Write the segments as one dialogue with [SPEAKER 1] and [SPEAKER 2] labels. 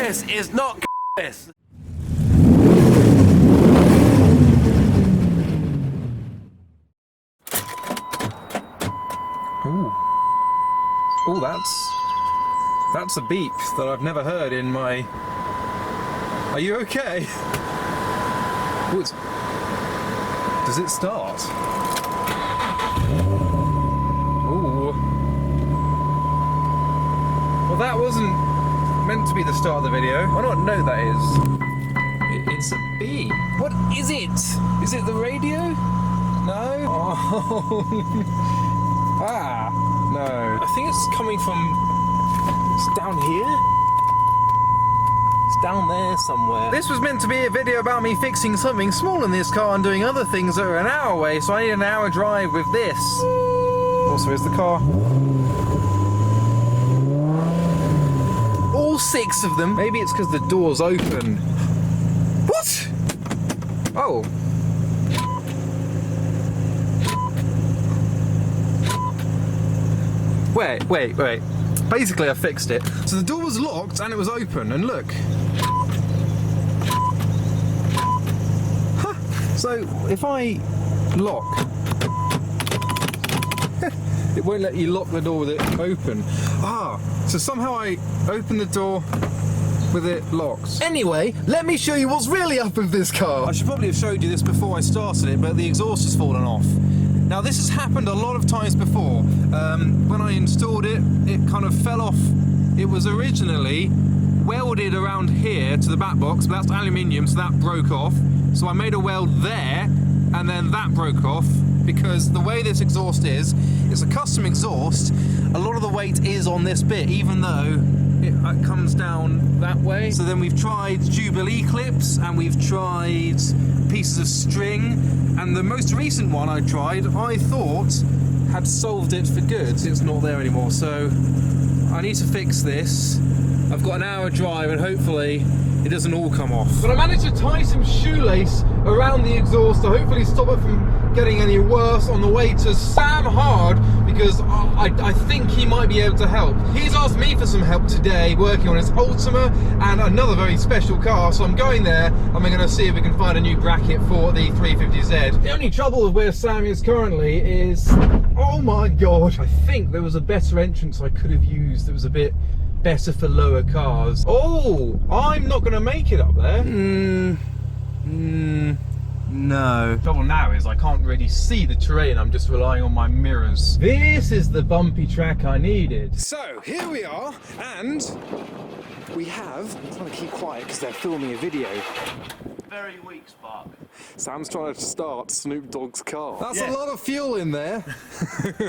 [SPEAKER 1] This is not this.
[SPEAKER 2] Oh, that's a beep that I've never heard in my... Are you okay? What? Does it start? Ooh. Well, that wasn't meant to be the start of the video. I don't know what that is. It's a beep. What is it? Is it the radio? No? Oh. Ah, no. I think it's coming from... It's down here? It's down there somewhere. This was meant to be a video about me fixing something small in this car and doing other things that are an hour away, so I need an hour drive with this. Also, is the car. All 6 of them. Maybe it's because the door's open. What? Oh. Wait. Basically, I fixed it. So the door was locked and it was open, and look. Huh. So if I lock, it won't let you lock the door with it open. Ah, so somehow I open the door with it locked. Anyway, let me show you what's really up with this car. I should probably have showed you this before I started it, but the exhaust has fallen off. Now this has happened a lot of times before. When I installed it, it kind of fell off. It was originally welded around here to the back box, but that's aluminium, so that broke off. So I made a weld there, and then that broke off, because the way this exhaust is, it's a custom exhaust. A lot of the weight is on this bit, even though it comes down that way. So then we've tried Jubilee clips, and we've tried pieces of string, and the most recent one I tried, I thought had solved it for good. It's not there anymore, so I need to fix this. I've got an hour drive and hopefully it doesn't all come off. But I managed to tie some shoelace around the exhaust to hopefully stop it from getting any worse on the way to Sam Hard, because I think he might be able to help. He's asked me for some help today working on his Ultima and another very special car, so I'm going there and we're going to see if we can find a new bracket for the 350Z. The only trouble with where Sam is currently is, oh my god, I think there was a better entrance I could have used that was a bit better for lower cars. Oh, I'm not going to make it up there. No. Trouble now is I can't really see the terrain, I'm just relying on my mirrors. This is the bumpy track I needed. So, here we are, and we have... I'm trying to keep quiet because they're filming a video.
[SPEAKER 1] Very weak spark.
[SPEAKER 2] Sam's trying to start Snoop Dogg's car. That's
[SPEAKER 1] Yeah.
[SPEAKER 2] a lot of fuel in there.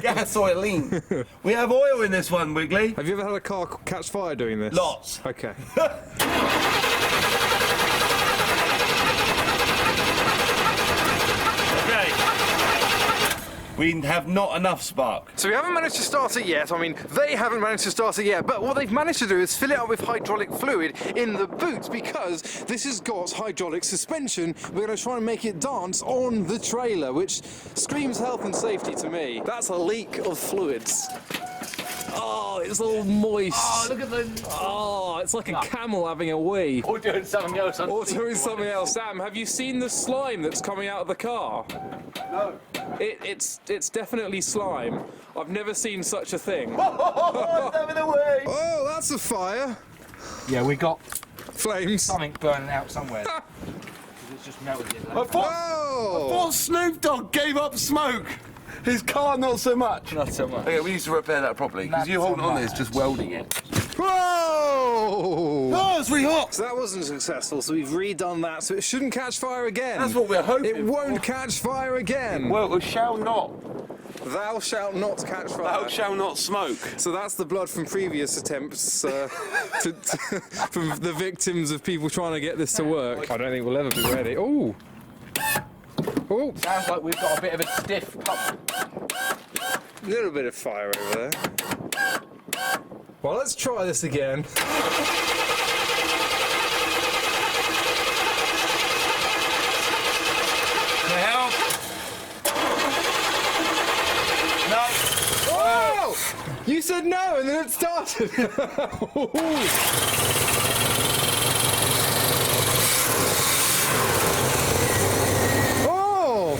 [SPEAKER 1] Gas oiling. We have oil in this one, Wiggly.
[SPEAKER 2] Have you ever had a car catch fire doing this?
[SPEAKER 1] Lots.
[SPEAKER 2] Okay.
[SPEAKER 1] We have not enough spark.
[SPEAKER 2] So we haven't managed to start it yet. I mean, they haven't managed to start it yet, but what they've managed to do is fill it up with hydraulic fluid in the boot, because this has got hydraulic suspension. We're going to try and make it dance on the trailer, which screams health and safety to me. That's a leak of fluids. Oh, it's all moist.
[SPEAKER 1] Oh, look at the...
[SPEAKER 2] Oh, it's like a camel having a wee.
[SPEAKER 1] Or doing something else.
[SPEAKER 2] Or doing something else. Sam, have you seen the slime that's coming out of the car?
[SPEAKER 1] No.
[SPEAKER 2] It's definitely slime. I've never seen such a thing.
[SPEAKER 1] Oh,
[SPEAKER 2] that's a fire.
[SPEAKER 3] Yeah, we got
[SPEAKER 2] Flames.
[SPEAKER 3] something burning out somewhere. It's just melted it.
[SPEAKER 1] I thought Snoop Dogg gave up smoke. His car, not so much.
[SPEAKER 3] Not so much.
[SPEAKER 1] Okay, we need to repair that properly, because you holding on this, just welding it.
[SPEAKER 2] Whoa!
[SPEAKER 1] Oh, it's really hot.
[SPEAKER 2] So that wasn't successful, so we've redone that, so it shouldn't catch fire again.
[SPEAKER 1] That's what we're hoping.
[SPEAKER 2] It won't catch fire again.
[SPEAKER 1] Well, it shall not.
[SPEAKER 2] Thou shalt not catch fire.
[SPEAKER 1] Thou shall not smoke.
[SPEAKER 2] So that's the blood from previous attempts from the victims of people trying to get this to work. I don't think we'll ever be ready. Oh! Oh!
[SPEAKER 3] Sounds like we've got a bit of a stiff cup.
[SPEAKER 2] A little bit of fire over there. Well, let's try this again.
[SPEAKER 1] Can I help? No. Oh!
[SPEAKER 2] You said no, and then it started. Oh!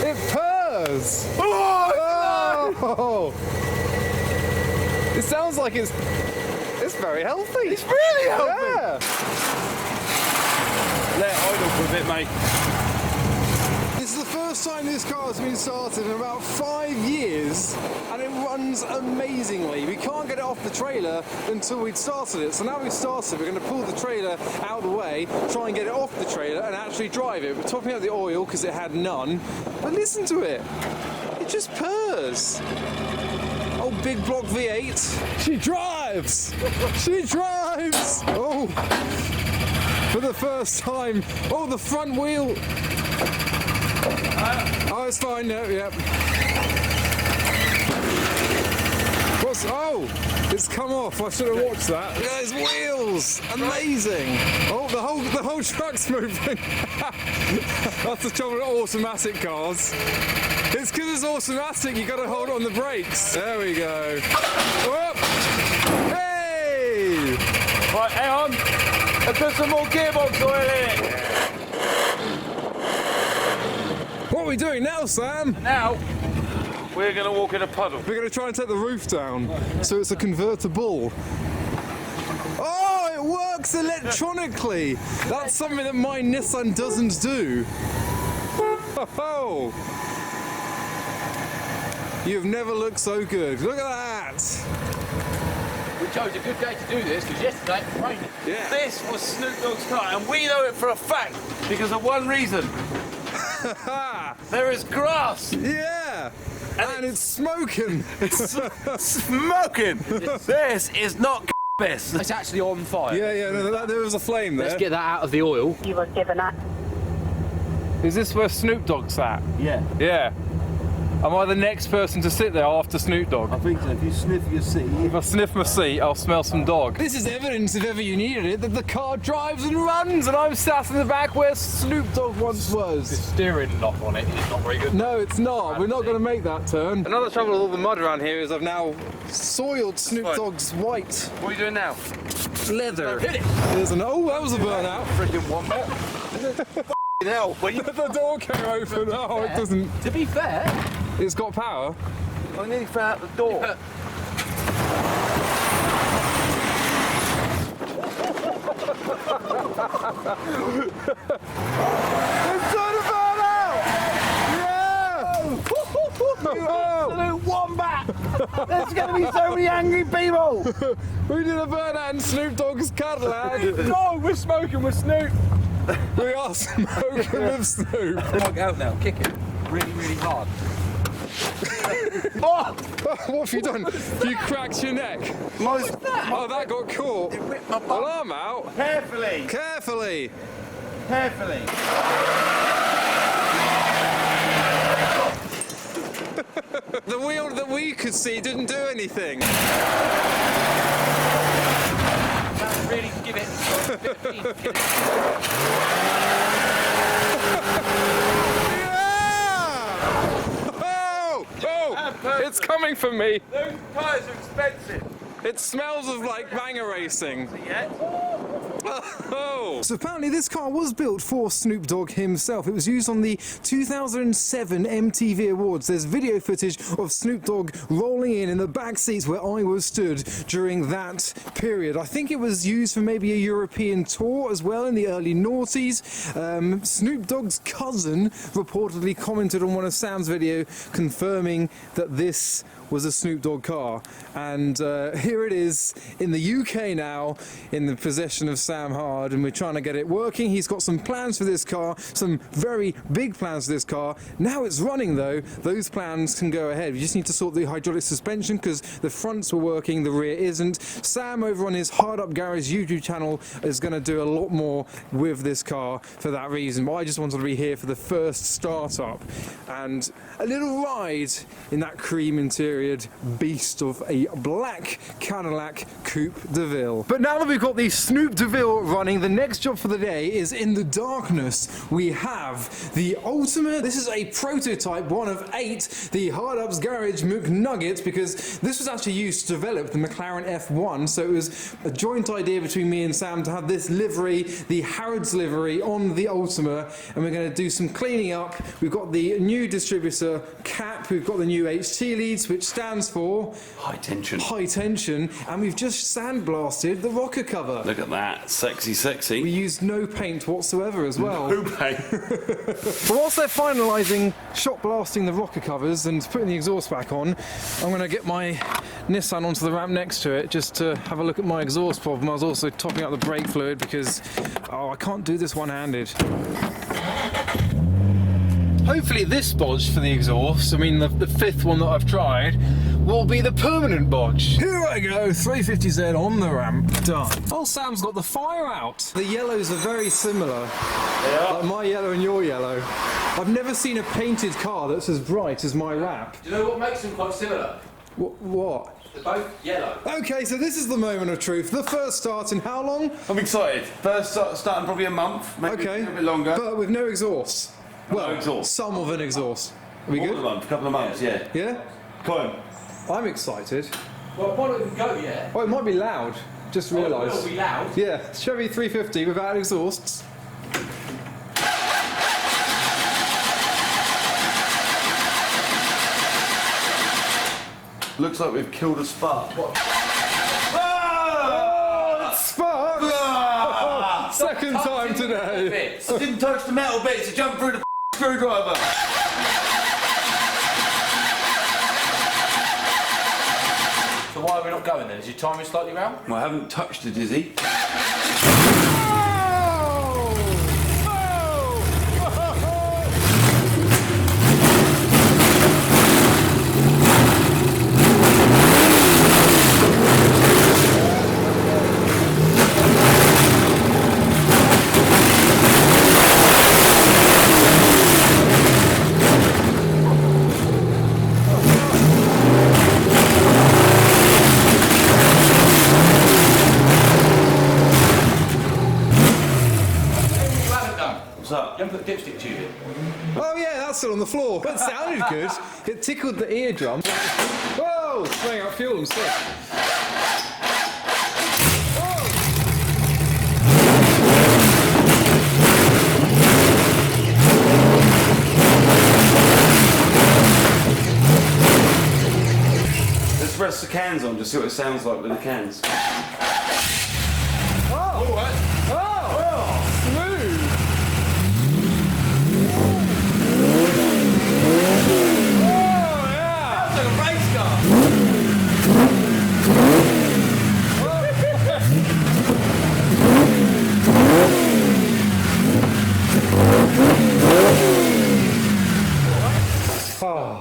[SPEAKER 2] It purrs. Oh! It sounds like it's very healthy.
[SPEAKER 1] It's really healthy.
[SPEAKER 2] Yeah.
[SPEAKER 1] Let it idle for a bit, mate.
[SPEAKER 2] This is the first time this car's been started in about 5 years, and it runs amazingly. We can't get it off the trailer until we'd started it. So now we've started, we're going to pull the trailer out of the way, try and get it off the trailer and actually drive it. We're topping out the oil because it had none. But listen to it. It just purrs. Oh, big block V8. She drives! She drives! Oh, for the first time. Oh, the front wheel. Oh, it's fine now, yep. What's, oh, it's come off. I should have watched that. Look at those wheels. Amazing. Oh, the whole truck's moving. That's the trouble with automatic cars. It's because it's automatic, you got to hold on the brakes. There we go. Oh. Hey!
[SPEAKER 1] Right, hang on. I'll put some more gearbox oil in it.
[SPEAKER 2] What are we doing now, Sam?
[SPEAKER 1] Now, we're going to walk in a puddle.
[SPEAKER 2] We're going to try and take the roof down, so it's a convertible. Oh, it works electronically. That's something that my Nissan doesn't do. Oh. You've never looked so good. Look at that.
[SPEAKER 1] We chose a good day to do this because yesterday it was raining.
[SPEAKER 2] Yeah.
[SPEAKER 1] This was Snoop Dogg's car, and we know it for a fact because of one reason. There is grass.
[SPEAKER 2] Yeah. And it's smoking.
[SPEAKER 1] It's smoking. This is not piss.
[SPEAKER 3] It's actually on fire.
[SPEAKER 2] Yeah, no, there was a flame there.
[SPEAKER 3] Let's get that out of the oil.
[SPEAKER 4] You was given that.
[SPEAKER 5] Is this where Snoop Dogg's at?
[SPEAKER 1] Yeah,
[SPEAKER 5] Yeah. Am I the next person to sit there after Snoop Dogg?
[SPEAKER 1] I think so. If you sniff your seat.
[SPEAKER 5] If I sniff my seat, I'll smell some dog.
[SPEAKER 2] This is evidence, if ever you needed it, that the car drives and
[SPEAKER 5] Runs, and I'm sat in the back where Snoop Dogg once
[SPEAKER 3] The
[SPEAKER 5] was.
[SPEAKER 3] steering lock on it is not very good.
[SPEAKER 2] No, it's not. We're not going to make that turn. Another trouble with all the mud around here is I've now soiled Snoop
[SPEAKER 1] Fine.
[SPEAKER 2] Dogg's white
[SPEAKER 1] What are you doing now?
[SPEAKER 2] leather.
[SPEAKER 1] Hit it.
[SPEAKER 2] There's an, oh, that was a burnout.
[SPEAKER 1] Freaking one more. Hell, when you...
[SPEAKER 2] The door came open. Oh, it doesn't.
[SPEAKER 3] To be fair,
[SPEAKER 2] It's got power.
[SPEAKER 1] I nearly fell out the door.
[SPEAKER 2] It's trying to burn out! Yeah!
[SPEAKER 1] Absolute wombat! There's going to be so many angry people!
[SPEAKER 2] We did a burnout in Snoop Dogg's Cadillac.
[SPEAKER 5] No, we're smoking with Snoop.
[SPEAKER 2] We are smoking with Snoop.
[SPEAKER 3] walk out now, kick it really, really hard.
[SPEAKER 2] Oh, what have you done? You cracked your neck. Oh, that got caught.
[SPEAKER 1] Whip my bum.
[SPEAKER 2] Alarm out.
[SPEAKER 1] Carefully!
[SPEAKER 2] Carefully.
[SPEAKER 1] Carefully!
[SPEAKER 2] The wheel that we could see didn't do anything.
[SPEAKER 3] Now really give it 15.
[SPEAKER 2] It's coming for me.
[SPEAKER 1] Those tyres are expensive.
[SPEAKER 2] It smells of like banger racing.
[SPEAKER 1] Yet.
[SPEAKER 2] Oh. So apparently this car was built for Snoop Dogg himself. It was used on the 2007 MTV Awards. There's video footage of Snoop Dogg rolling in the back seats where I was stood during that period. I think it was used for maybe a European tour as well in the early noughties. Snoop Dogg's cousin reportedly commented on one of Sam's video confirming that this was a Snoop Dogg car, and here it is in the UK now in the possession of Sam Hard, and we're trying to get it working. He's got some plans for this car, some very big plans for this car. Now it's running though, those plans can go ahead. We just need to sort the hydraulic suspension because the fronts were working, the rear isn't. Sam over on his Hard Up Garage YouTube channel is going to do a lot more with this car for that reason, but I just wanted to be here for the first start-up and a little ride in that cream interior beast of a black Cadillac Coupe de Ville. But now that we've got the Snoop de Ville wheel running. The next job for the day is in the darkness. We have the Ultima. This is a prototype, one of 8, the Hard Ups Garage McNugget, because this was actually used to develop the McLaren F1, so it was a joint idea between me and Sam to have this livery, the Harrods livery, on the Ultima, and we're going to do some cleaning up. We've got the new distributor cap, we've got the new HT leads, which stands for
[SPEAKER 1] High tension.
[SPEAKER 2] high tension, and we've just sandblasted the rocker cover.
[SPEAKER 1] Look at that. Sexy, sexy.
[SPEAKER 2] We used no paint whatsoever as well.
[SPEAKER 1] No paint.
[SPEAKER 2] But whilst they're finalising shot blasting the rocker covers and putting the exhaust back on, I'm going to get my Nissan onto the ramp next to it just to have a look at my exhaust problem. I was also topping up the brake fluid because, I can't do this one-handed. Hopefully this bodge for the exhaust, I mean the 5th one that I've tried, will be the permanent bodge. Here I go, 350Z on the ramp, done. Oh, Sam's got the fire out. The yellows are very similar, like my yellow and your yellow. I've never seen a painted car that's as bright as my wrap.
[SPEAKER 3] Do you know what makes them quite similar?
[SPEAKER 2] What?
[SPEAKER 3] They're both yellow.
[SPEAKER 2] Okay, so this is the moment of truth. The first start in how long?
[SPEAKER 1] I'm excited. First starting probably a month, maybe
[SPEAKER 2] Okay,
[SPEAKER 1] a bit longer.
[SPEAKER 2] but with no exhaust. Well,
[SPEAKER 1] exhaust.
[SPEAKER 2] some of an exhaust. Are we
[SPEAKER 1] More
[SPEAKER 2] good?
[SPEAKER 1] than a month, couple of months, yeah.
[SPEAKER 2] Yeah?
[SPEAKER 1] Come on.
[SPEAKER 2] I'm excited.
[SPEAKER 3] Well, why don't we go yet?
[SPEAKER 2] Oh, it might be loud. Just realised.
[SPEAKER 3] It'll be loud.
[SPEAKER 2] Yeah, Chevy 350 without exhausts.
[SPEAKER 1] Looks like we've killed a spark. What?
[SPEAKER 2] Sparks! Second time today.
[SPEAKER 1] I didn't touch the metal bits, I jumped through the screwdriver.
[SPEAKER 3] So why are we not going then? Is your timing slightly round?
[SPEAKER 1] Well, I haven't touched it, Dizzy.
[SPEAKER 3] You haven't put dipstick tube in.
[SPEAKER 2] Oh yeah, that's still on the floor. But it sounded good. It tickled the eardrum. Whoa! Spraying out fuel and stuff.
[SPEAKER 1] Let's press the cans on, just see what it sounds like with the cans.
[SPEAKER 2] Oh! Smooth!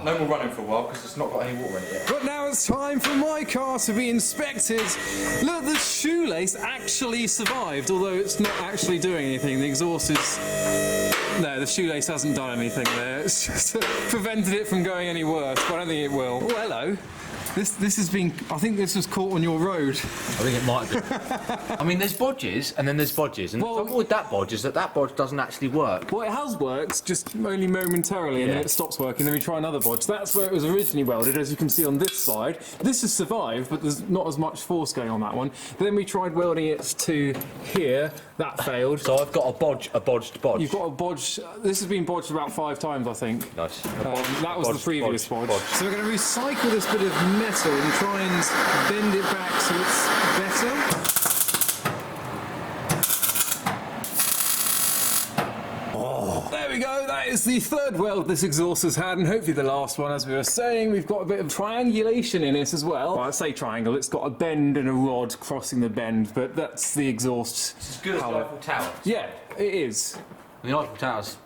[SPEAKER 3] No more running for a while because it's not got any water in it yet.
[SPEAKER 2] But now it's time for my car to be inspected. Look, the shoelace actually survived, although it's not actually doing anything. The exhaust is... No, the shoelace hasn't done anything there. It's just prevented it from going any worse, but I don't think it will. Oh, hello. This has been... I think this was caught on your road.
[SPEAKER 3] I think it might be. I mean, there's bodges and then there's bodges. And the trouble with that bodge is that bodge doesn't actually work.
[SPEAKER 2] Well, it has worked, just only momentarily, and then it stops working, then we try another bodge. That's where it was originally welded, as you can see on this side. This has survived, but there's not as much force going on that one. Then we tried welding it to here. That failed.
[SPEAKER 3] So I've got a bodged bodge.
[SPEAKER 2] You've got a bodge. This has been bodged about 5 times, I think.
[SPEAKER 3] Nice.
[SPEAKER 2] That was the previous bodge.
[SPEAKER 3] bodge.
[SPEAKER 2] So we're going to recycle this bit of metal and try and bend it back so it's better. There we go, that is the 3rd weld this exhaust has had, and hopefully the last one. As we were saying, we've got a bit of triangulation in it as well. I say triangle, it's got a bend and a rod crossing the bend, but that's the exhaust.
[SPEAKER 3] It's as good as the Eiffel Tower.
[SPEAKER 2] Yeah, it is.
[SPEAKER 3] The Eiffel Tower's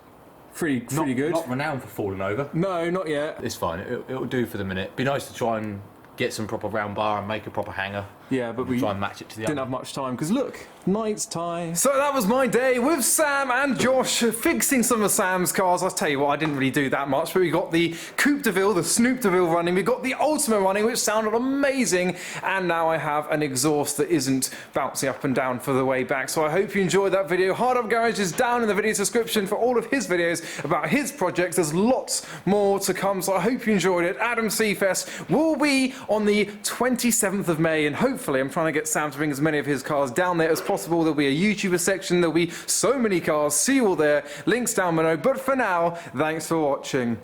[SPEAKER 2] Pretty good.
[SPEAKER 3] Not renowned for falling over.
[SPEAKER 2] No, not yet.
[SPEAKER 3] It's fine, it'll do for the minute. Be nice to try and get some proper round bar and make a proper hanger.
[SPEAKER 2] Yeah, but we
[SPEAKER 3] try and match it to the
[SPEAKER 2] didn't
[SPEAKER 3] other.
[SPEAKER 2] have much time because look, night's time. So that was my day with Sam and Josh fixing some of Sam's cars. I'll tell you what, I didn't really do that much, but we got the Coupe de Ville, the Snoop de Ville running, we got the Ultima running, which sounded amazing, and now I have an exhaust that isn't bouncing up and down for the way back. So I hope you enjoyed that video. Hard Up Garage is down in the video description for all of his videos about his projects. There's lots more to come, so I hope you enjoyed it. Adam Seafest will be on the 27th of May, and hopefully I'm trying to get Sam to bring as many of his cars down there as possible. There'll be a YouTuber section, there'll be so many cars. See you all there, links down below. But for now, thanks for watching.